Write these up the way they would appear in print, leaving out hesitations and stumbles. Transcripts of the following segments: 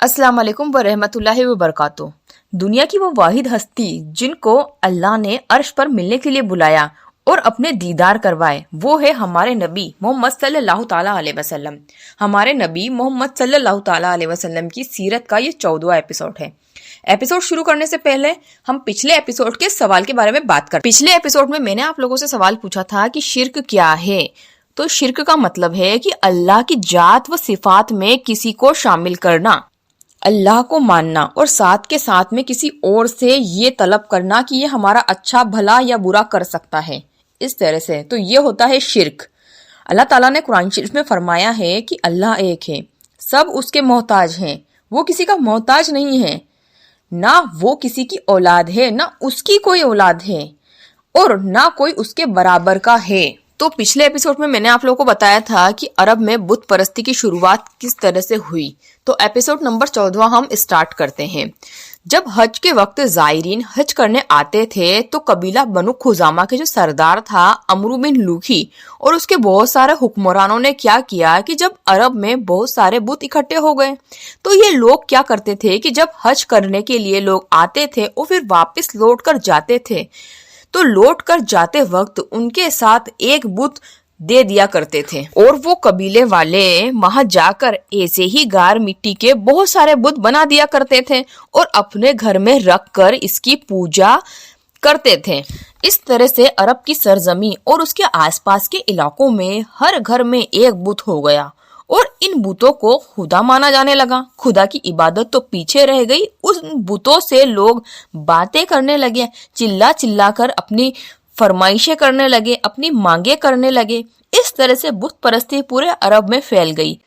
अस्सलाम वालेकुम वरहमतुल्लाहि वबरकातु। दुनिया की वो वाहिद हस्ती जिनको अल्लाह ने अर्श पर मिलने के लिए बुलाया और अपने दीदार करवाए, वो है हमारे नबी मोहम्मद सल्लल्लाहु ताला अलैहि वसल्लम। हमारे नबी मोहम्मद सल्लल्लाहु ताला अलैहि वसल्लम की सीरत का ये 14वां एपिसोड है। एपिसोड शुरू करने से पहले हम पिछले एपिसोड के सवाल के बारे में बात करते हैं। पिछले एपिसोड में मैंने आप लोगों से सवाल पूछा था कि शिर्क क्या है। तो शिर्क का मतलब है कि अल्लाह की जात व सिफात में किसी को शामिल करना, अल्लाह को मानना और साथ के साथ में किसी और से ये तलब करना कि ये हमारा अच्छा भला या बुरा कर सकता है। इस तरह से तो ये होता है शिर्क। अल्लाह ताला ने कुरान शरीफ में फरमाया है कि अल्लाह एक है, सब उसके मोहताज हैं, वो किसी का मोहताज नहीं है, ना वो किसी की औलाद है, ना उसकी कोई औलाद है और ना कोई उसके बराबर का है। तो पिछले एपिसोड में मैंने आप लोगों को बताया था कि अरब में बुत परस्ती की शुरुआत किस तरह से हुई। तो एपिसोड नंबर 14 हम स्टार्ट करते हैं। जब हज के वक्त जायरीन हज करने आते थे तो कबीला बनु खुजामा के जो सरदार था अमरू बिन लूही और उसके बहुत सारे हुक्मरानों ने क्या किया कि जब अरब में बहुत सारे बुत इकट्ठे हो गए तो ये लोग क्या करते थे कि जब हज करने के लिए लोग आते थे और फिर वापस लौट कर जाते थे तो लौट कर जाते वक्त उनके साथ एक बुत दे दिया करते थे और वो कबीले वाले वहां जाकर ऐसे ही गार मिट्टी के बहुत सारे बुत बना दिया करते थे और अपने घर में रख कर इसकी पूजा करते थे। इस तरह से अरब की सरजमी और उसके आसपास के इलाकों में हर घर में एक बुत हो गया और इन बुतों को खुदा माना जाने लगा। खुदा की इबादत तो पीछे रह गई, उस बुतों से लोग बातें करने लगे, चिल्ला चिल्ला कर अपनी फरमाइशें करने लगे, अपनी मांगे करने लगे। इस तरह से बुत परस्ती पूरे अरब में फैल गई।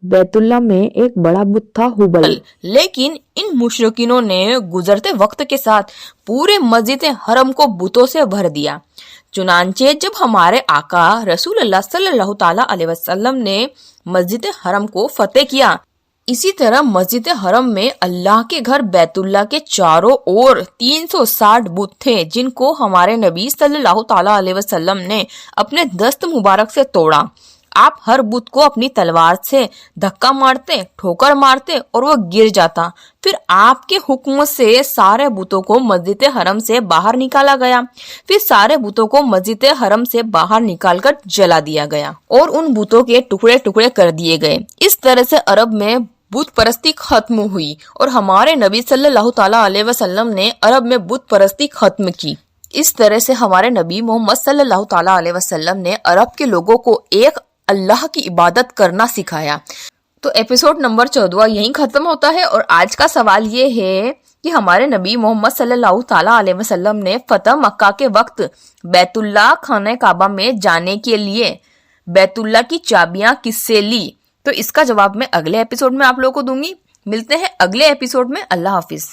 बैतुल्ला में एक बड़ा बुत था हुबल, लेकिन इन मुशरिकीनों ने गुजरते वक्त के साथ पूरे मस्जिद हरम को बुतों से भर दिया। चुनांचे जब हमारे आका रसूलुल्लाह सल्लल्लाहु ताला अलैहि वसल्लम ने मस्जिद हरम को फतेह किया, इसी तरह मस्जिद हरम में अल्लाह के घर बैतुल्ला के चारों ओर 360 बुत थे जिनको हमारे नबी सल्लल्लाहु ताला अलैहि वसल्लम ने अपने दस्त मुबारक से तोड़ा। आप हर बुत को अपनी तलवार से धक्का मारते, ठोकर मारते और वो गिर जाता। फिर आपके हुक्म से सारे बुतों को मस्जिद हरम से बाहर निकाला गया। फिर सारे बुतों को मस्जिद हरम से बाहर निकालकर जला दिया गया और उन बुतों के टुकड़े टुकड़े कर दिए गए। इस तरह से अरब में बुत परस्ती खत्म हुई और हमारे नबी सल्लल्लाहु ताला अलैहि वसल्लम ने अरब में बुत परस्ती खत्म की। इस तरह से हमारे नबी मोहम्मद सल्लल्लाहु ताला अलैहि वसल्लम ने अरब के लोगों को एक अल्लाह की इबादत करना सिखाया। तो एपिसोड नंबर 14 यहीं खत्म होता है और आज का सवाल ये है कि हमारे नबी मोहम्मद सल्लल्लाहु ताला अलैहि वसल्लम ने फतह मक्का के वक्त बैतुल्ला खाने काबा में जाने के लिए बैतुल्ला की चाबियां किससे ली? तो इसका जवाब मैं अगले एपिसोड में आप लोगों को दूंगी। मिलते हैं अगले एपिसोड में। अल्लाह हाफिज।